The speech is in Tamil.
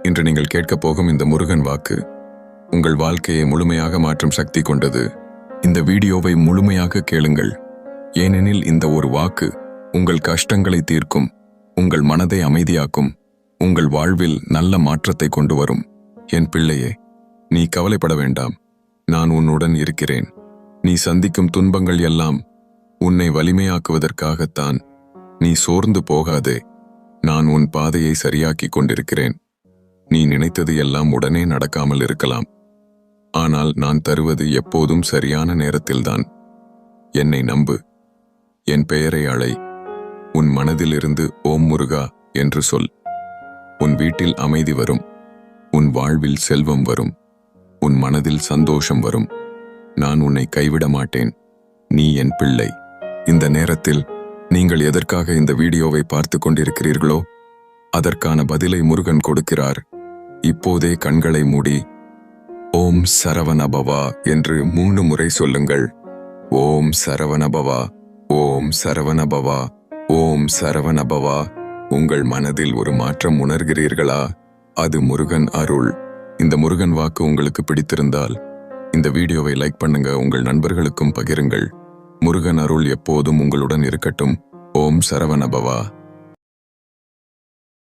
இன்று நீங்கள் கேட்கப் போகும் இந்த முருகன் வாக்கு உங்கள் வாழ்க்கையை முழுமையாக மாற்றும் சக்தி கொண்டது. இந்த வீடியோவை முழுமையாக கேளுங்கள், ஏனெனில் இந்த ஒரு வாக்கு உங்கள் கஷ்டங்களை தீர்க்கும், உங்கள் மனதை அமைதியாக்கும், உங்கள் வாழ்வில் நல்ல மாற்றத்தை கொண்டு வரும். என் பிள்ளையே, நீ கவலைப்பட வேண்டாம், நான் உன்னுடன் இருக்கிறேன். நீ சந்திக்கும் துன்பங்கள் எல்லாம் உன்னை வலிமையாக்குவதற்காகத்தான். நீ சோர்ந்து போகாதே, நான் உன் பாதையை சரியாக்கிக் கொண்டிருக்கிறேன். நீ நினைத்தது எல்லாம் உடனே நடக்காமல் இருக்கலாம், ஆனால் நான் தருவது எப்போதும் சரியான நேரத்தில்தான். என்னை நம்பு, என் பெயரை அழை, உன் மனதிலிருந்து ஓம் முருகா என்று சொல். உன் வீட்டில் அமைதி வரும், உன் வாழ்வில் செல்வம் வரும், உன் மனதில் சந்தோஷம் வரும். நான் உன்னை கைவிட மாட்டேன், நீ என் பிள்ளை. இந்த நேரத்தில் நீங்கள் எதற்காக இந்த வீடியோவை பார்த்து கொண்டிருக்கிறீர்களோ அதற்கான பதிலை முருகன் கொடுக்கிறார். இப்போதே கண்களை மூடி ஓம் சரவணபவா என்று 3 முறை சொல்லுங்கள். ஓம் சரவணபவா, ஓம் சரவணபவா, ஓம் சரவணபவா. உங்கள் மனதில் ஒரு மாற்றம் உணர்கிறீர்களா? அது முருகன் அருள். இந்த முருகன் வாக்கு உங்களுக்கு பிடித்திருந்தால் இந்த வீடியோவை லைக் பண்ணுங்க, உங்கள் நண்பர்களுக்கும் பகிருங்கள். முருகன் அருள் எப்போதும் உங்களுடன் இருக்கட்டும். ஓம் சரவணபவா.